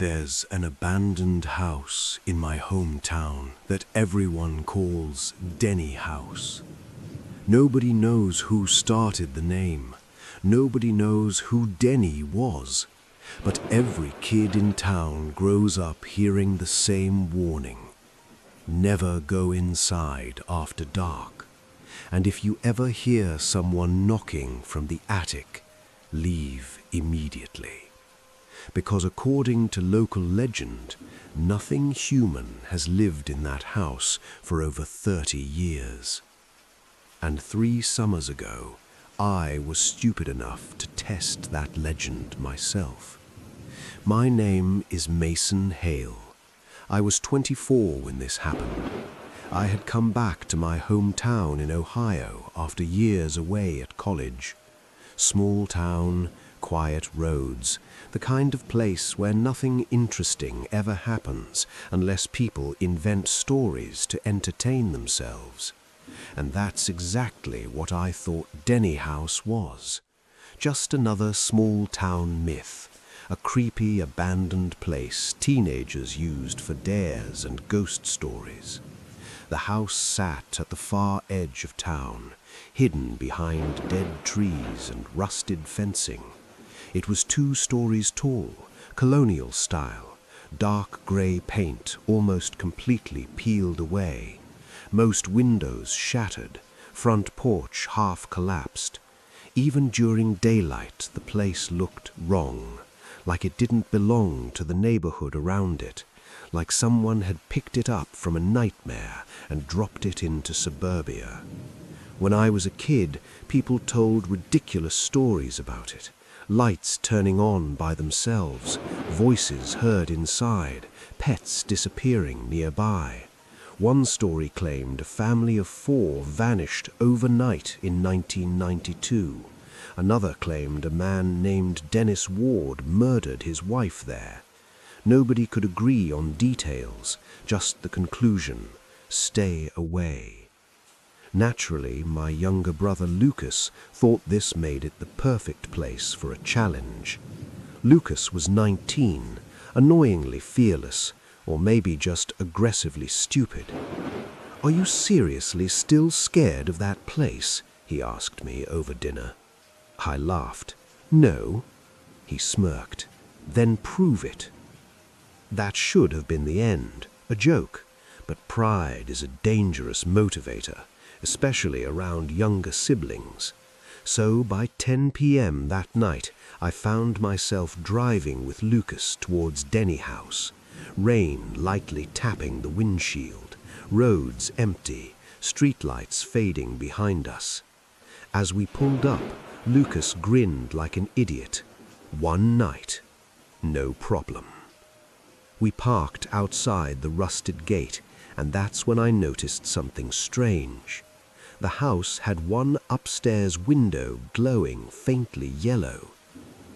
There's an abandoned house in my hometown that everyone calls Denny House. Nobody knows who started the name. Nobody knows who Denny was. But every kid in town grows up hearing the same warning. Never go inside after dark. And if you ever hear someone knocking from the attic, leave immediately. Because according to local legend, nothing human has lived in that house for over 30 years. And 3 summers ago, I was stupid enough to test that legend myself. My name is Mason Hale. I was 24 when this happened. I had come back to my hometown in Ohio after years away at college. Small town, quiet roads, the kind of place where nothing interesting ever happens unless people invent stories to entertain themselves. And that's exactly what I thought Denny House was. Just another small town myth, a creepy abandoned place teenagers used for dares and ghost stories. The house sat at the far edge of town, hidden behind dead trees and rusted fencing. It was 2 stories tall, colonial style, dark grey paint almost completely peeled away, most windows shattered, front porch half collapsed. Even during daylight the place looked wrong, like it didn't belong to the neighborhood around it, like someone had picked it up from a nightmare and dropped it into suburbia. When I was a kid, people told ridiculous stories about it. Lights turning on by themselves, voices heard inside, pets disappearing nearby. One story claimed a family of 4 vanished overnight in 1992. Another claimed a man named Dennis Ward murdered his wife there. Nobody could agree on details, just the conclusion: stay away. Naturally, my younger brother Lucas thought this made it the perfect place for a challenge. Lucas was 19, annoyingly fearless, or maybe just aggressively stupid. "Are you seriously still scared of that place?" he asked me over dinner. I laughed. "No." He smirked. "Then prove it." That should have been the end, a joke, but pride is a dangerous motivator, especially around younger siblings. So by 10 p.m. that night, I found myself driving with Lucas towards Denny House, rain lightly tapping the windshield, roads empty, streetlights fading behind us. As we pulled up, Lucas grinned like an idiot. 1 night, no problem. We parked outside the rusted gate, and that's when I noticed something strange. The house had one upstairs window glowing faintly yellow.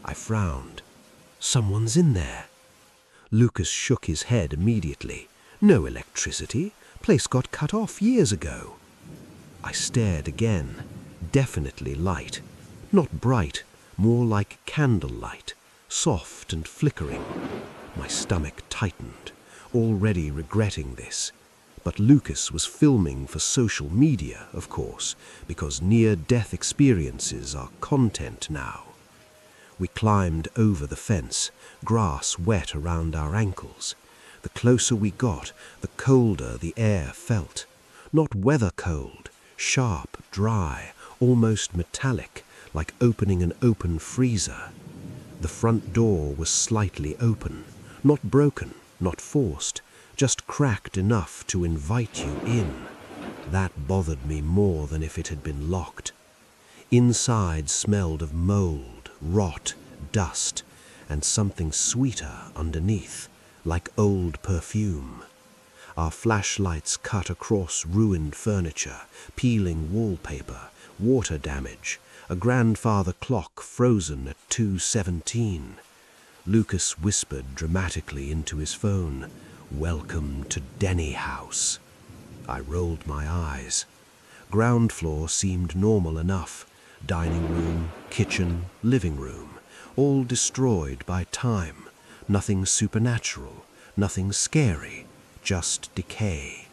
I frowned. "Someone's in there." Lucas shook his head immediately. "No electricity. Place got cut off years ago." I stared again. Definitely light. Not bright, more like candlelight, soft and flickering. My stomach tightened, already regretting this. But Lucas was filming for social media, of course, because near-death experiences are content now. We climbed over the fence, grass wet around our ankles. The closer we got, the colder the air felt. Not weather cold, sharp, dry, almost metallic, like opening an open freezer. The front door was slightly open, not broken, not forced, just cracked enough to invite you in. That bothered me more than if it had been locked. Inside smelled of mold, rot, dust, and something sweeter underneath, like old perfume. Our flashlights cut across ruined furniture, peeling wallpaper, water damage, a grandfather clock frozen at 2:17. Lucas whispered dramatically into his phone, "Welcome to Denny House." I rolled my eyes. Ground floor seemed normal enough. Dining room, kitchen, living room, all destroyed by time. Nothing supernatural, nothing scary, just decay.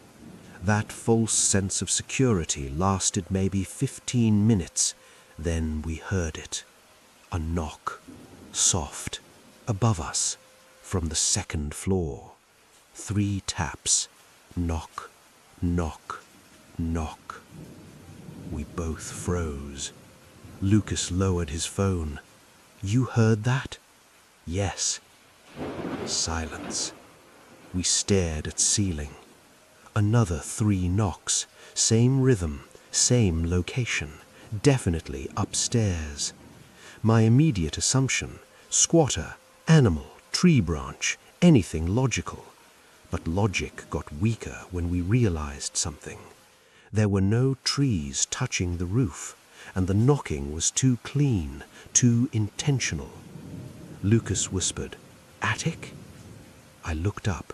That false sense of security lasted maybe 15 minutes, then we heard it. A knock, soft, above us, from the second floor. 3 taps, knock, knock, knock. We both froze. Lucas lowered his phone. "You heard that?" "Yes." Silence. We stared at ceiling. Another 3 knocks, same rhythm, same location, definitely upstairs. My immediate assumption, squatter, animal, tree branch, anything logical. But logic got weaker when we realized something. There were no trees touching the roof, and the knocking was too clean, too intentional. Lucas whispered, "Attic?" I looked up.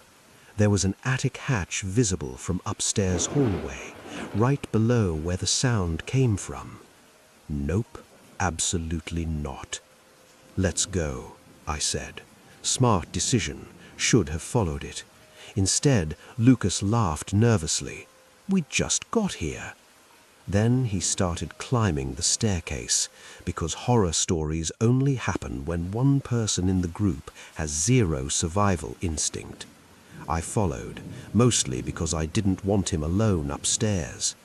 There was an attic hatch visible from upstairs hallway, right below where the sound came from. Nope, absolutely not. "Let's go," I said. Smart decision, should have followed it. Instead, Lucas laughed nervously. "We just got here." Then he started climbing the staircase, because horror stories only happen when one person in the group has 0 survival instinct. I followed, mostly because I didn't want him alone upstairs.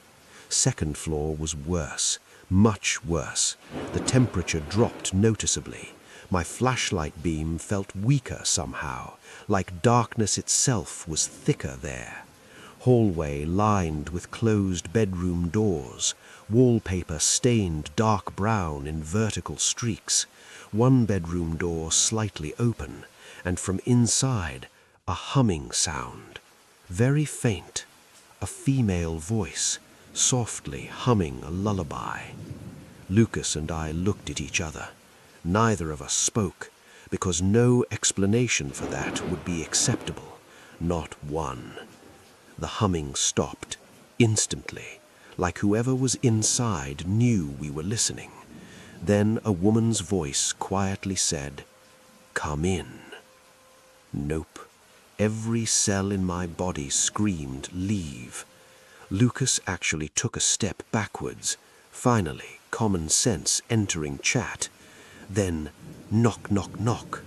Second floor was worse, much worse. The temperature dropped noticeably. My flashlight beam felt weaker somehow, like darkness itself was thicker there. Hallway lined with closed bedroom doors, wallpaper stained dark brown in vertical streaks, one bedroom door slightly open, and from inside a humming sound, very faint, a female voice, softly humming a lullaby. Lucas and I looked at each other. Neither of us spoke, because no explanation for that would be acceptable, not one. The humming stopped, instantly, like whoever was inside knew we were listening. Then a woman's voice quietly said, "Come in." Nope. Every cell in my body screamed, "Leave." Lucas actually took a step backwards, finally common sense entering chat. Then, knock, knock, knock,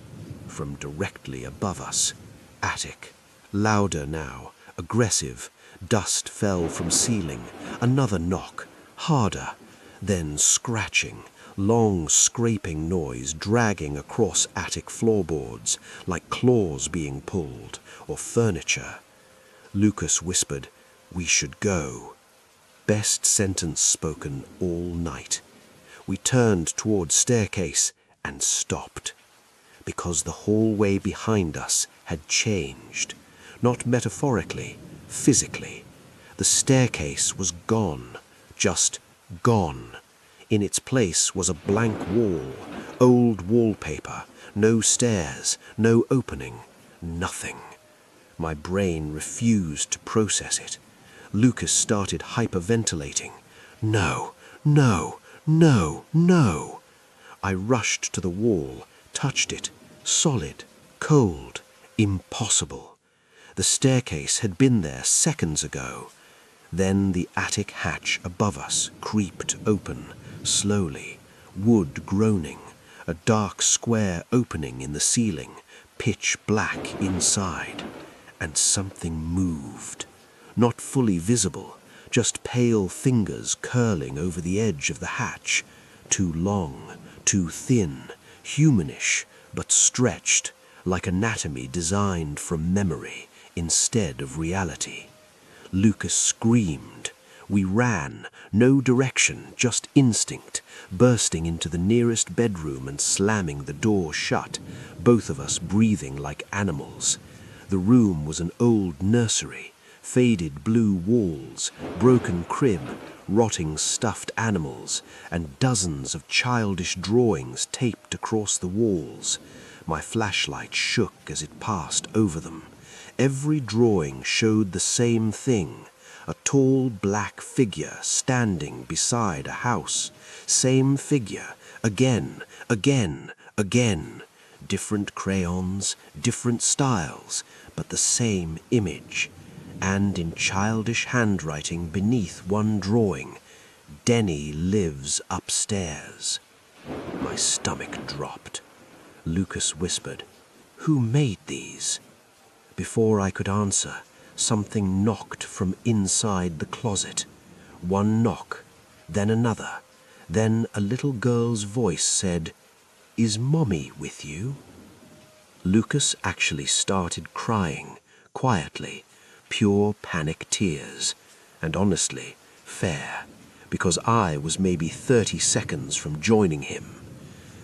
from directly above us. Attic. Louder now, aggressive. Dust fell from ceiling. Another knock, harder. Then scratching, long scraping noise dragging across attic floorboards, like claws being pulled, or furniture. Lucas whispered, "We should go." Best sentence spoken all night. We turned toward staircase and stopped, because the hallway behind us had changed, not metaphorically, physically. The staircase was gone, just gone. In its place was a blank wall, old wallpaper, no stairs, no opening, nothing. My brain refused to process it. Lucas started hyperventilating. "No, no, no, no." I rushed to the wall, touched it. Solid, cold, impossible. The staircase had been there seconds ago. Then the attic hatch above us creaked open, slowly, wood groaning, a dark square opening in the ceiling, pitch black inside, and something moved. Not fully visible, just pale fingers curling over the edge of the hatch, too long, too thin, humanish, but stretched, like anatomy designed from memory instead of reality. Lucas screamed. We ran, no direction, just instinct, bursting into the nearest bedroom and slamming the door shut, both of us breathing like animals. The room was an old nursery, faded blue walls, broken crib, rotting stuffed animals, and dozens of childish drawings taped across the walls. My flashlight shook as it passed over them. Every drawing showed the same thing, a tall black figure standing beside a house. Same figure, again, again, again. different crayons, different styles, but the same image, and in childish handwriting beneath one drawing, "Denny lives upstairs." My stomach dropped. Lucas whispered, "Who made these?" Before I could answer, something knocked from inside the closet. One knock, then another, then a little girl's voice said, "Is Mommy with you?" Lucas actually started crying, quietly, pure panic tears, and honestly, fair, because I was maybe 30 seconds from joining him.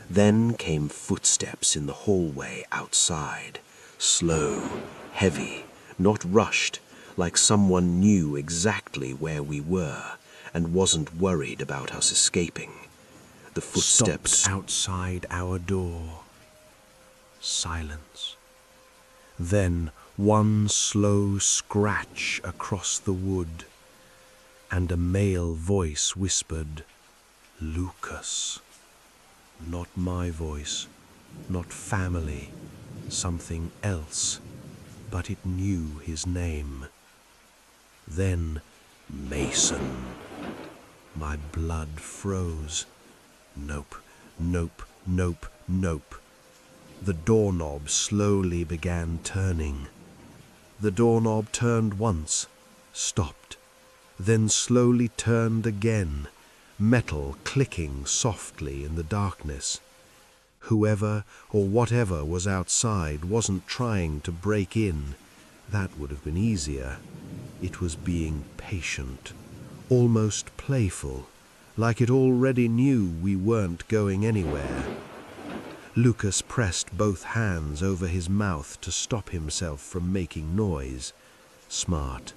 Then came footsteps in the hallway outside, slow, heavy, not rushed, like someone knew exactly where we were and wasn't worried about us escaping. The footsteps stopped outside our door. Silence. Then one slow scratch across the wood, and a male voice whispered, "Lucas." Not my voice, not family, something else, but it knew his name. Then, "Mason." My blood froze. Nope, nope, nope, nope. The doorknob slowly began turning. The doorknob turned once, stopped, then slowly turned again, metal clicking softly in the darkness. Whoever or whatever was outside wasn't trying to break in. That would have been easier. It was being patient, almost playful, like it already knew we weren't going anywhere. Lucas pressed both hands over his mouth to stop himself from making noise. Smart.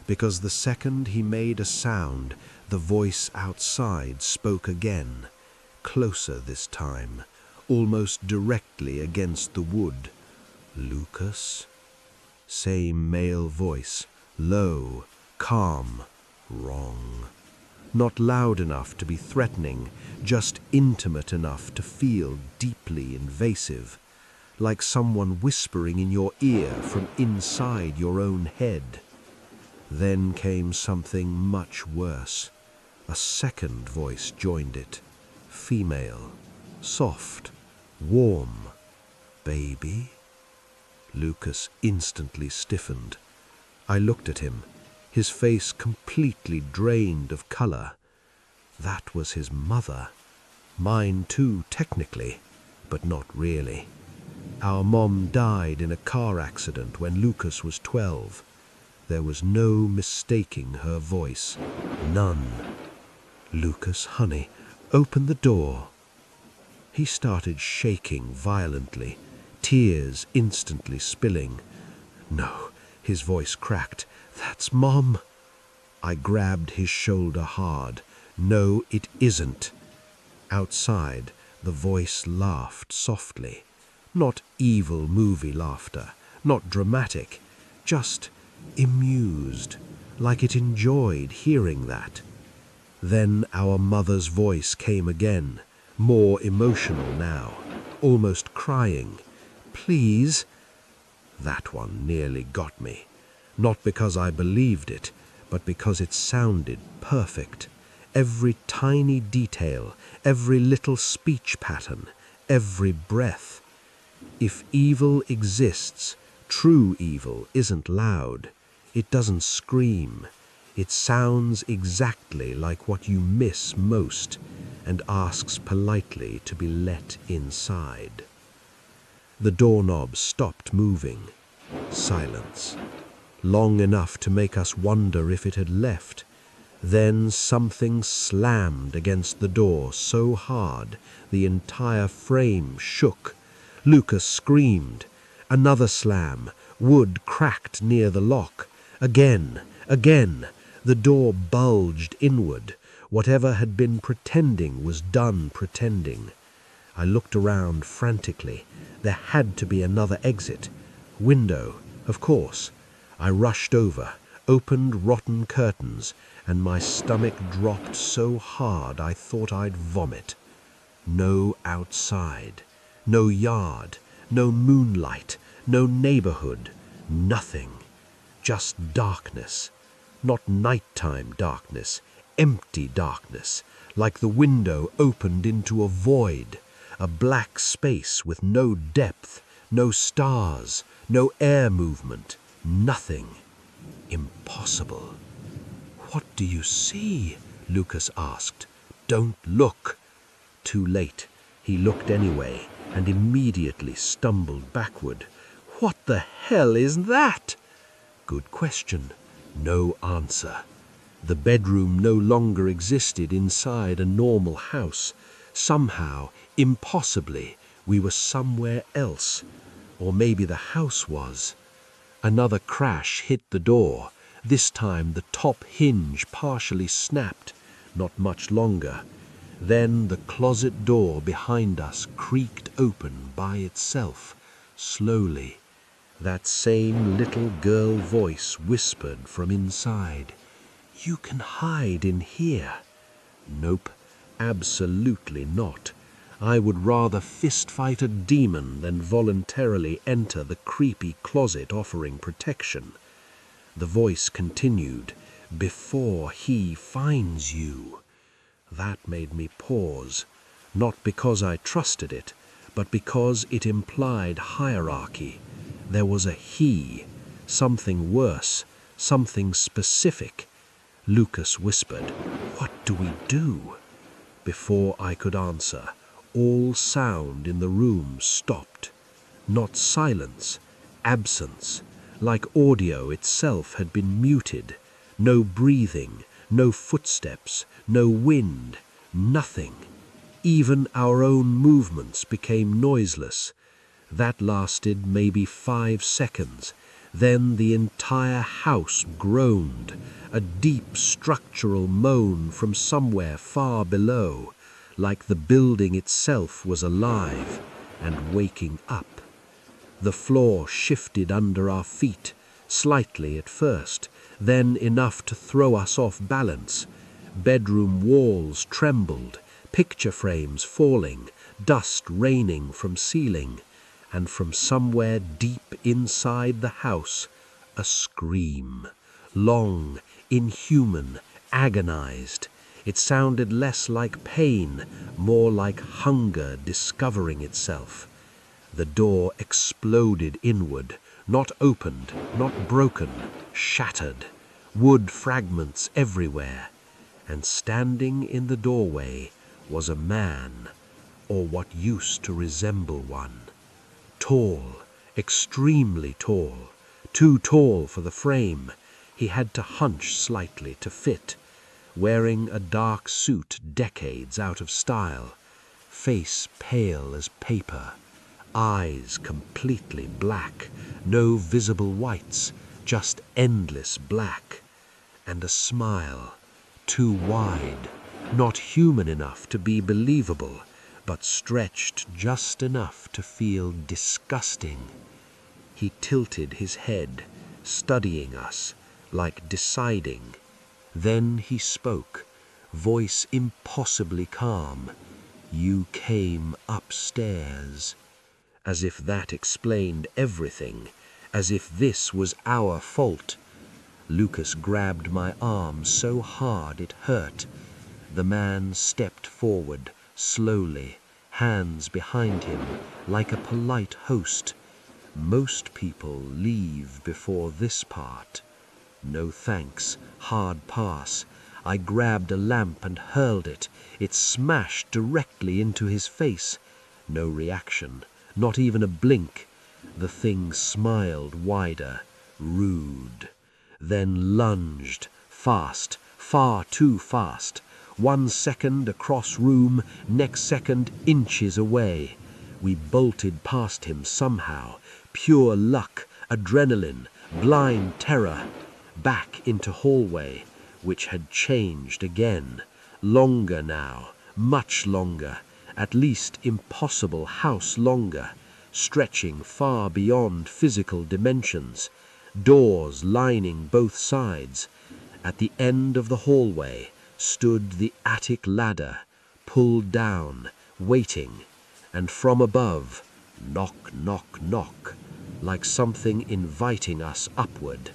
Because the second he made a sound, the voice outside spoke again, closer this time, almost directly against the wood. "Lucas?" Same male voice, low, calm, wrong. Not loud enough to be threatening, just intimate enough to feel deeply invasive, like someone whispering in your ear from inside your own head. Then came something much worse. A second voice joined it, female, soft, warm. "Baby?" Lucas instantly stiffened. I looked at him, his face completely drained of color. That was his mother. Mine too, technically, but not really. Our mom died in a car accident when Lucas was 12. There was no mistaking her voice. None. "Lucas, honey, open the door." He started shaking violently, tears instantly spilling. "No," his voice cracked. "That's Mom." I grabbed his shoulder hard. "No, it isn't." Outside, the voice laughed softly. Not evil movie laughter, not dramatic, just amused, like it enjoyed hearing that. Then our mother's voice came again, more emotional now, almost crying. "Please." That one nearly got me. Not because I believed it, but because it sounded perfect. Every tiny detail, every little speech pattern, every breath. If evil exists, true evil isn't loud. It doesn't scream. It sounds exactly like what you miss most and asks politely to be let inside. The doorknob stopped moving. Silence. Long enough to make us wonder if it had left. Then something slammed against the door so hard the entire frame shook. Lucas screamed. Another slam. Wood cracked near the lock. Again, again. The door bulged inward. Whatever had been pretending was done pretending. I looked around frantically. There had to be another exit. Window, of course. I rushed over, opened rotten curtains, and my stomach dropped so hard I thought I'd vomit. No outside. No yard, no moonlight, no neighborhood, nothing. Just darkness. Not nighttime darkness, empty darkness, like the window opened into a void, a black space with no depth, no stars, no air movement, nothing. Impossible. "What do you see?" Lucas asked. "Don't look." Too late. He looked anyway and immediately stumbled backward. "What the hell is that?" Good question. No answer. The bedroom no longer existed inside a normal house. Somehow, impossibly, we were somewhere else. Or maybe the house was. Another crash hit the door. This time the top hinge partially snapped. Not much longer. Then the closet door behind us creaked open by itself, slowly. That same little girl voice whispered from inside, "You can hide in here." Nope, absolutely not. I would rather fistfight a demon than voluntarily enter the creepy closet offering protection. The voice continued, "Before he finds you." That made me pause, not because I trusted it, but because it implied hierarchy. There was a he, something worse, something specific. Lucas whispered, "What do we do?" Before I could answer, all sound in the room stopped. Not silence, absence, like audio itself had been muted. No breathing, no footsteps, no wind, nothing. Even our own movements became noiseless. That lasted maybe 5 seconds. Then the entire house groaned, a deep structural moan from somewhere far below, like the building itself was alive and waking up. The floor shifted under our feet, slightly at first, then enough to throw us off balance. Bedroom walls trembled, picture frames falling, dust raining from ceiling, and from somewhere deep inside the house, a scream. Long, inhuman, agonized. It sounded less like pain, more like hunger discovering itself. The door exploded inward, not opened, not broken, shattered. Wood fragments everywhere. And standing in the doorway was a man, or what used to resemble one. Tall, extremely tall, too tall for the frame. He had to hunch slightly to fit. Wearing a dark suit decades out of style. Face pale as paper. Eyes completely black. No visible whites, just endless black. And a smile, too wide, not human enough to be believable, but stretched just enough to feel disgusting. He tilted his head, studying us, like deciding. Then he spoke, voice impossibly calm. "You came upstairs." As if that explained everything, as if this was our fault. Lucas grabbed my arm so hard it hurt. The man stepped forward, slowly, hands behind him, like a polite host. Most people leave before this part. No thanks, hard pass. I grabbed a lamp and hurled it. It smashed directly into his face. No reaction, not even a blink. The thing smiled wider, rude. Then lunged, fast, far too fast. 1 second across room, next second inches away. We bolted past him somehow. Pure luck, adrenaline, blind terror. Back into hallway, which had changed again. Longer now, much longer. At least impossible house longer. Stretching far beyond physical dimensions. Doors lining both sides. At the end of the hallway stood the attic ladder, pulled down, waiting, and from above, knock, knock, knock, like something inviting us upward.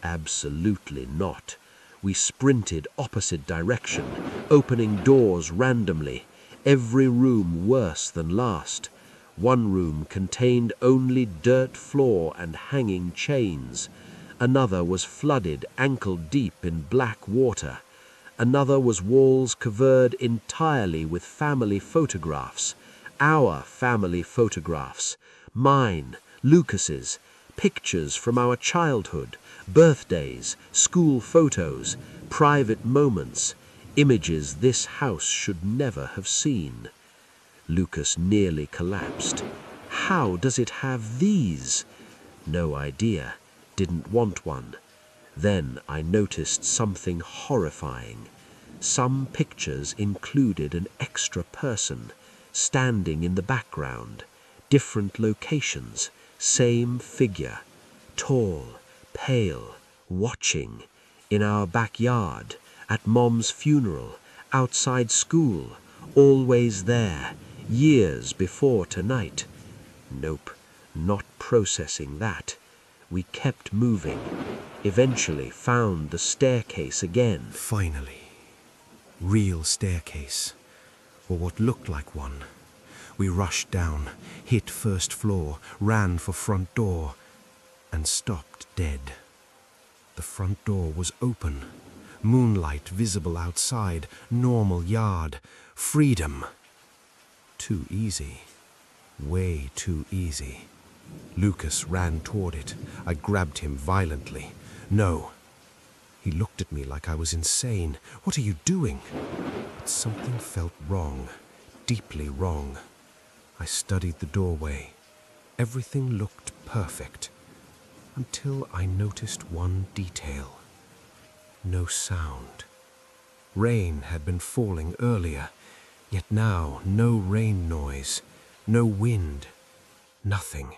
Absolutely not. We sprinted opposite direction, opening doors randomly, every room worse than last. One room contained only dirt floor and hanging chains. Another was flooded ankle-deep in black water. Another was walls covered entirely with family photographs. Our family photographs. Mine, Lucas's, pictures from our childhood, birthdays, school photos, private moments, images this house should never have seen. Lucas nearly collapsed. How does it have these? No idea. Didn't want one. Then I noticed something horrifying. Some pictures included an extra person, standing in the background. Different locations, same figure. Tall, pale, watching. In our backyard, at Mom's funeral, outside school, always there, years before tonight. Nope, not processing that. We kept moving, eventually found the staircase again. Finally. Real staircase, or what looked like one. We rushed down, hit first floor, ran for front door, and stopped dead. The front door was open, moonlight visible outside, normal yard, freedom. Too easy. Way too easy. Lucas ran toward it. I grabbed him violently. No. He looked at me like I was insane. What are you doing? But something felt wrong, deeply wrong. I studied the doorway. Everything looked perfect, until I noticed one detail. No sound. Rain had been falling earlier, yet now no rain noise, no wind, nothing.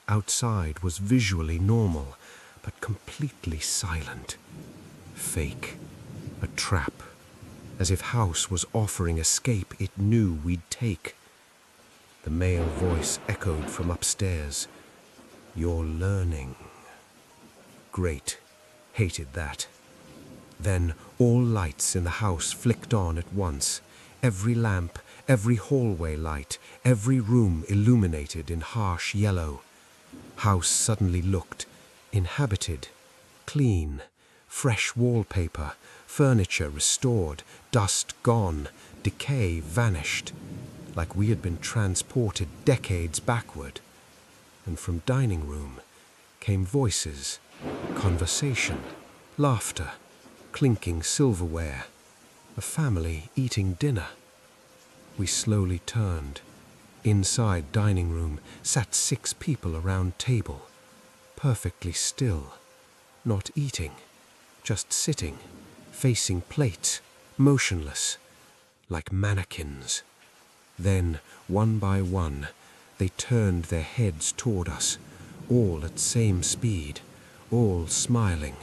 Outside was visually normal, but completely silent. Fake. A trap. As if house was offering escape it knew we'd take. The male voice echoed from upstairs. You're learning. Great. Hated that. Then all lights in the house flicked on at once. Every lamp, every hallway light, every room illuminated in harsh yellow. House suddenly looked inhabited, clean, fresh wallpaper, furniture restored, dust gone, decay vanished, like we had been transported decades backward. And from dining room came voices, conversation, laughter, clinking silverware, a family eating dinner. We slowly turned. Inside dining room sat 6 people around table, perfectly still, not eating, just sitting, facing plates, motionless, like mannequins. Then, one by one, they turned their heads toward us, all at same speed, all smiling.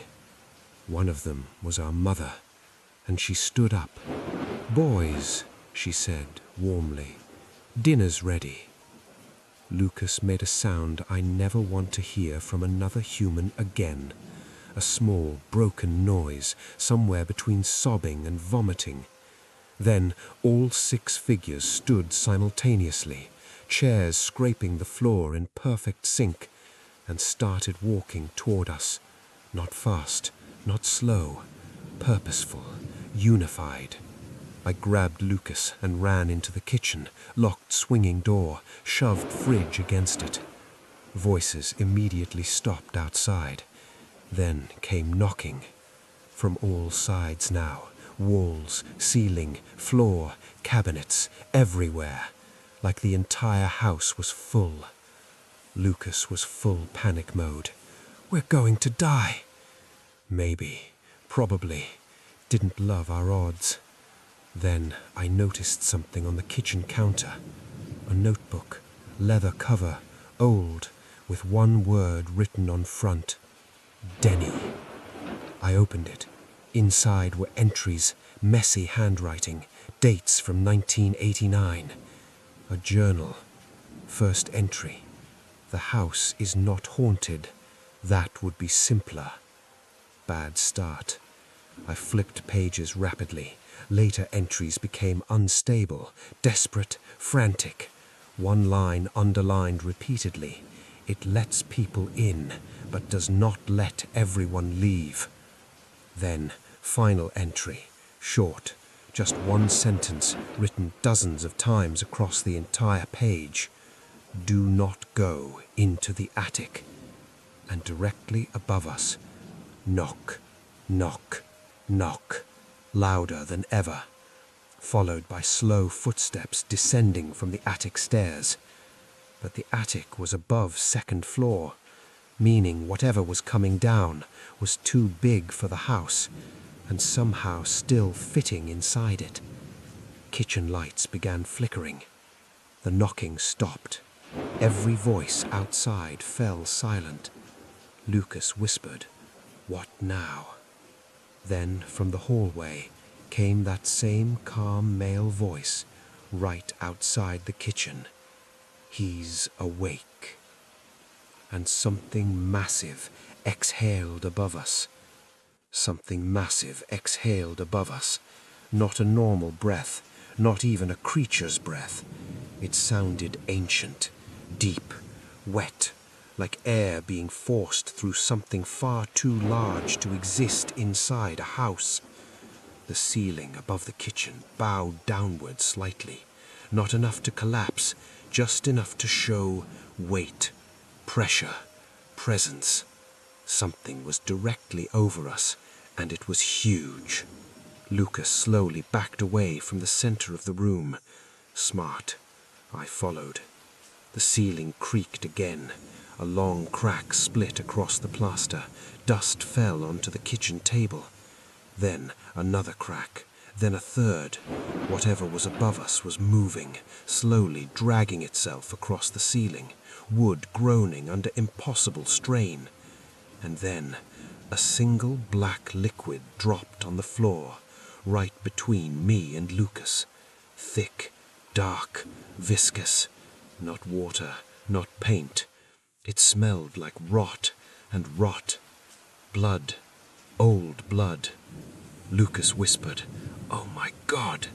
One of them was our mother, and she stood up. "Boys," she said warmly, "dinner's ready." Lucas made a sound I never want to hear from another human again. A small, broken noise, somewhere between sobbing and vomiting. Then all 6 figures stood simultaneously, chairs scraping the floor in perfect sync, and started walking toward us. Not fast, not slow, purposeful, unified. I grabbed Lucas and ran into the kitchen, locked swinging door, shoved fridge against it. Voices immediately stopped outside. Then came knocking. From all sides now, walls, ceiling, floor, cabinets, everywhere, like the entire house was full. Lucas was full panic mode. "We're going to die." Maybe, probably, didn't love our odds. Then I noticed something on the kitchen counter. A notebook, leather cover, old, with one word written on front. Denny. I opened it. Inside were entries, messy handwriting, dates from 1989. A journal. First entry. The house is not haunted. That would be simpler. Bad start. I flipped pages rapidly. Later entries became unstable, desperate, frantic. One line underlined repeatedly. It lets people in, but does not let everyone leave. Then, final entry. Short. Just one sentence written dozens of times across the entire page. Do not go into the attic. And directly above us, knock, knock, knock, louder than ever, followed by slow footsteps descending from the attic stairs. But the attic was above second floor, meaning whatever was coming down was too big for the house, and somehow still fitting inside it. Kitchen lights began flickering. The knocking stopped. Every voice outside fell silent. Lucas whispered, "What now?" Then from the hallway came that same calm male voice right outside the kitchen. "He's awake." And something massive exhaled above us. Something massive exhaled above us. Not a normal breath, not even a creature's breath. It sounded ancient, deep, wet, like air being forced through something far too large to exist inside a house. The ceiling above the kitchen bowed downward slightly, not enough to collapse, just enough to show weight, pressure, presence. Something was directly over us, and it was huge. Lucas slowly backed away from the center of the room. Smart. I followed. The ceiling creaked again. A long crack split across the plaster. Dust fell onto the kitchen table. Then another crack. Then a third. Whatever was above us was moving, slowly dragging itself across the ceiling, wood groaning under impossible strain. And then a single black liquid dropped on the floor, right between me and Lucas. Thick, dark, viscous. Not water, not paint. It smelled like rot and rot. Blood. Old blood. Lucas whispered, "Oh my God!"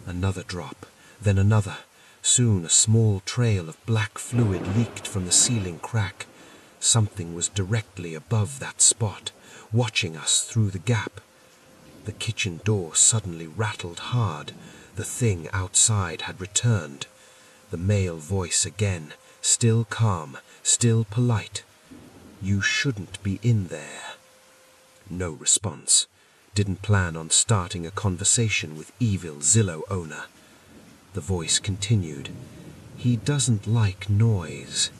Another drop, then another. Soon a small trail of black fluid leaked from the ceiling crack. Something was directly above that spot, watching us through the gap. The kitchen door suddenly rattled hard. The thing outside had returned. The male voice again, still calm, still polite. "You shouldn't be in there." No response. Didn't plan on starting a conversation with evil Zillow owner. The voice continued, "He doesn't like noise."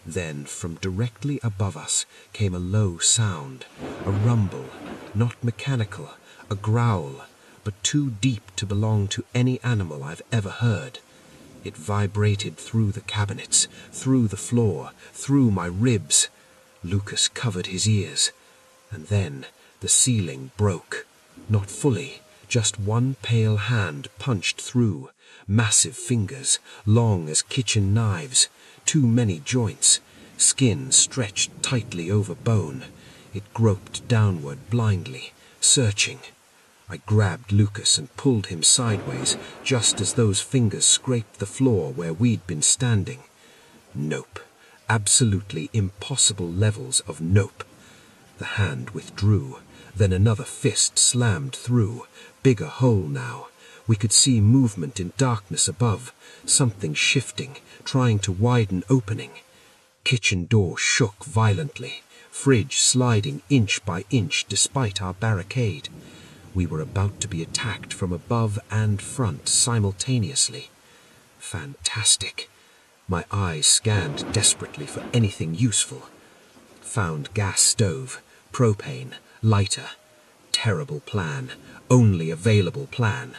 Then, from directly above us, came a low sound, a rumble, not mechanical, a growl, but too deep to belong to any animal I've ever heard. It vibrated through the cabinets, through the floor, through my ribs. Lucas covered his ears, and then the ceiling broke. Not fully, just one pale hand punched through. Massive fingers, long as kitchen knives, too many joints, skin stretched tightly over bone. It groped downward blindly, searching. I grabbed Lucas and pulled him sideways, just as those fingers scraped the floor where we'd been standing. Nope. Absolutely impossible levels of nope. The hand withdrew. Then another fist slammed through. Bigger hole now. We could see movement in darkness above, something shifting, trying to widen opening. Kitchen door shook violently, fridge sliding inch by inch despite our barricade. We were about to be attacked from above and front simultaneously. Fantastic. My eyes scanned desperately for anything useful. Found gas stove, propane, lighter. Terrible plan. Only available plan.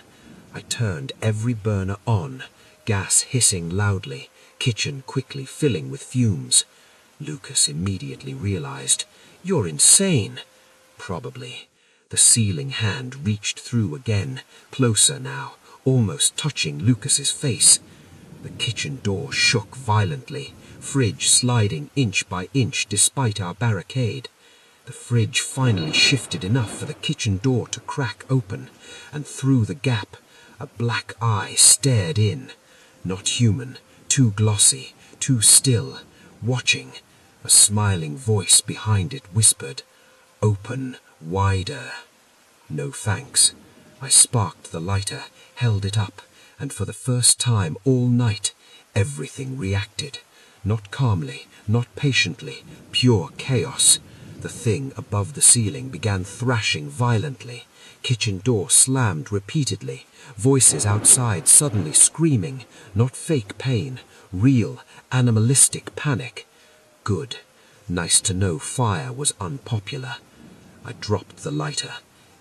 I turned every burner on, gas hissing loudly, kitchen quickly filling with fumes. Lucas immediately realized, "You're insane." Probably. The ceiling hand reached through again, closer now, almost touching Lucas's face. The kitchen door shook violently, fridge sliding inch by inch despite our barricade. The fridge finally shifted enough for the kitchen door to crack open, and through the gap, a black eye stared in. Not human, too glossy, too still, watching. A smiling voice behind it whispered, "Open wider." No thanks. I sparked the lighter, held it up, and for the first time all night, everything reacted. Not calmly, not patiently, pure chaos. The thing above the ceiling began thrashing violently. Kitchen door slammed repeatedly. Voices outside suddenly screaming. Not fake pain, real, animalistic panic. Good. Nice to know fire was unpopular. I dropped the lighter.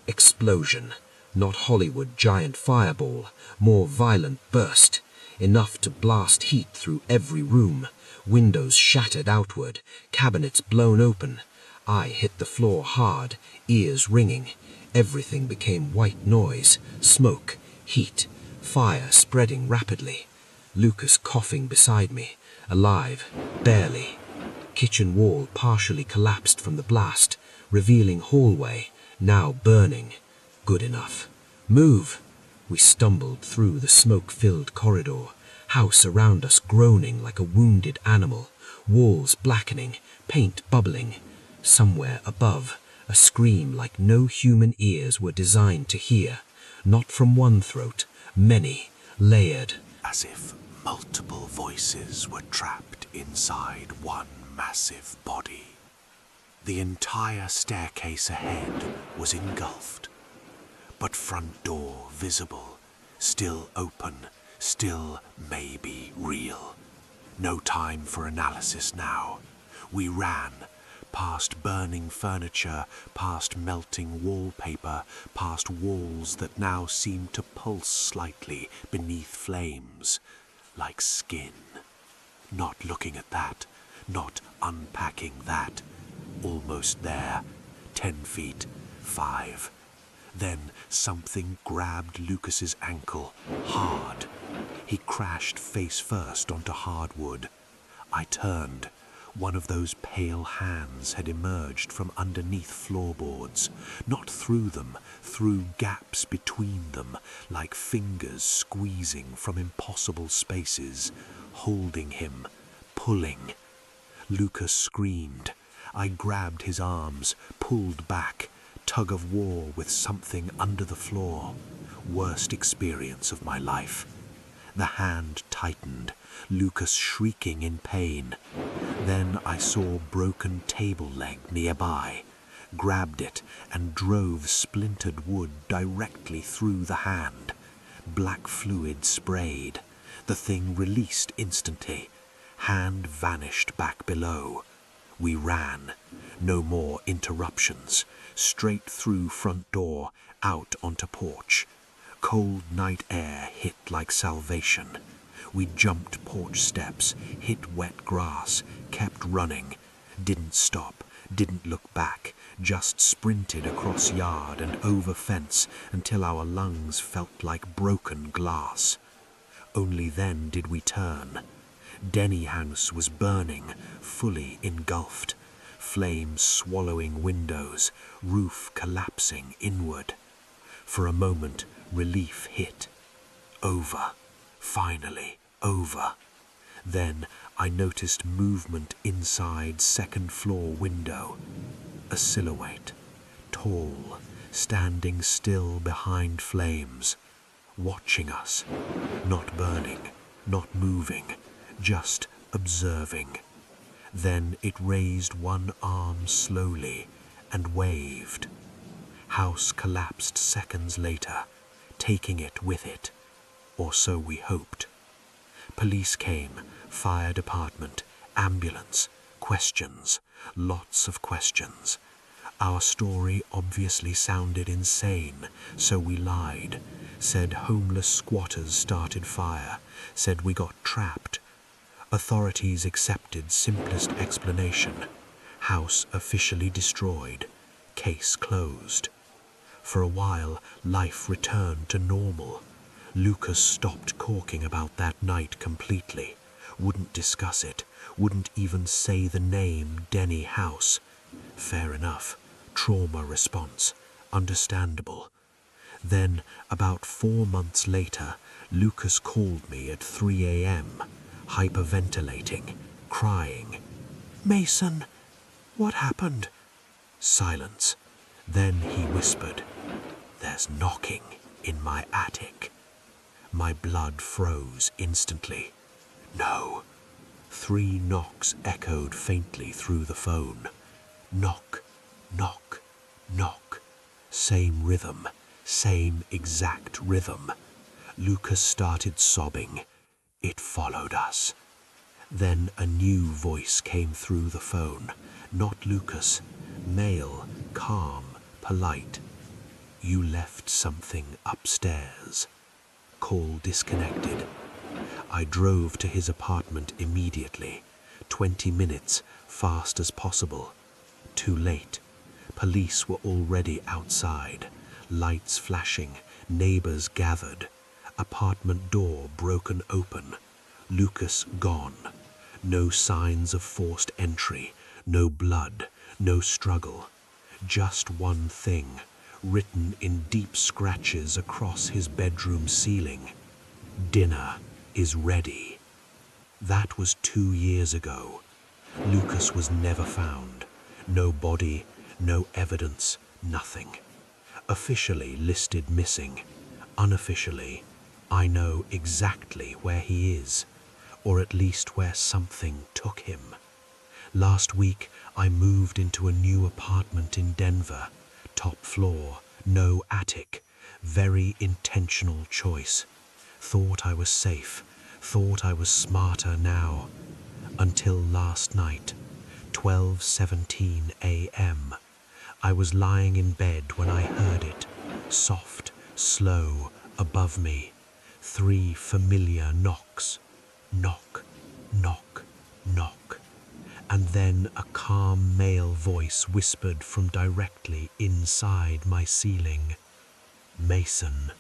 Explosion. Not Hollywood giant fireball. More violent burst. Enough to blast heat through every room. Windows shattered outward. Cabinets blown open. I hit the floor hard, ears ringing. Everything became white noise, smoke, heat, fire spreading rapidly. Lucas coughing beside me, alive, barely. Kitchen wall partially collapsed from the blast, revealing hallway, now burning. Good enough. Move! We stumbled through the smoke-filled corridor, house around us groaning like a wounded animal, walls blackening, paint bubbling. Somewhere above, a scream like no human ears were designed to hear, not from one throat, many, layered. As if multiple voices were trapped inside one massive body. The entire staircase ahead was engulfed, but front door visible, still open, still maybe real. No time for analysis now. We ran, past burning furniture, past melting wallpaper, past walls that now seemed to pulse slightly beneath flames, like skin. Not looking at that, not unpacking that. Almost there, 10 feet, 5. Then something grabbed Lucas's ankle, hard. He crashed face first onto hardwood. I turned. One of those pale hands had emerged from underneath floorboards, not through them, through gaps between them, like fingers squeezing from impossible spaces, holding him, pulling. Lucas screamed. I grabbed his arms, pulled back, tug of war with something under the floor. Worst experience of my life. The hand tightened, Lucas shrieking in pain. Then I saw broken table leg nearby, grabbed it and drove splintered wood directly through the hand. Black fluid sprayed. The thing released instantly. Hand vanished back below. We ran. No more interruptions. Straight through front door, out onto porch. Cold night air hit like salvation. We jumped porch steps, hit wet grass, kept running. Didn't stop, didn't look back, just sprinted across yard and over fence until our lungs felt like broken glass. Only then did we turn. Denny House was burning, fully engulfed. Flames swallowing windows, roof collapsing inward. For a moment, relief hit. Over. Finally, over. Then I noticed movement inside second floor window. A silhouette, tall, standing still behind flames, watching us, not burning, not moving, just observing. Then it raised one arm slowly and waved. House collapsed seconds later, taking it with it, or so we hoped. Police came, fire department, ambulance, questions, lots of questions. Our story obviously sounded insane, so we lied, said homeless squatters started fire, said we got trapped. Authorities accepted simplest explanation. House officially destroyed. Case closed. For a while, life returned to normal. Lucas stopped talking about that night completely. Wouldn't discuss it. Wouldn't even say the name Denny House. Fair enough. Trauma response. Understandable. Then, about 4 months later, Lucas called me at 3 a.m., hyperventilating, crying. "Mason, what happened?" Silence. Then he whispered, "There's knocking in my attic." My blood froze instantly. No. 3 knocks echoed faintly through the phone. Knock, knock, knock. Same rhythm, same exact rhythm. Lucas started sobbing. It followed us. Then a new voice came through the phone. Not Lucas. Male, calm, polite. "You left something upstairs." Call disconnected. I drove to his apartment immediately. 20 minutes, fast as possible. Too late. Police were already outside. Lights flashing, neighbors gathered. Apartment door broken open. Lucas gone. No signs of forced entry, no blood, no struggle. Just one thing, written in deep scratches across his bedroom ceiling. "Dinner is ready." That was 2 years ago. Lucas was never found. No body, no evidence, nothing. Officially listed missing. Unofficially, I know exactly where he is, or at least where something took him. Last week, I moved into a new apartment in Denver. Top floor, no attic. Very intentional choice. Thought I was safe. Thought I was smarter now. Until last night, 12:17 a.m. I was lying in bed when I heard it. Soft, slow, above me. 3 familiar knocks. Knock, knock, knock. And then a calm male voice whispered from directly inside my ceiling. "Mason."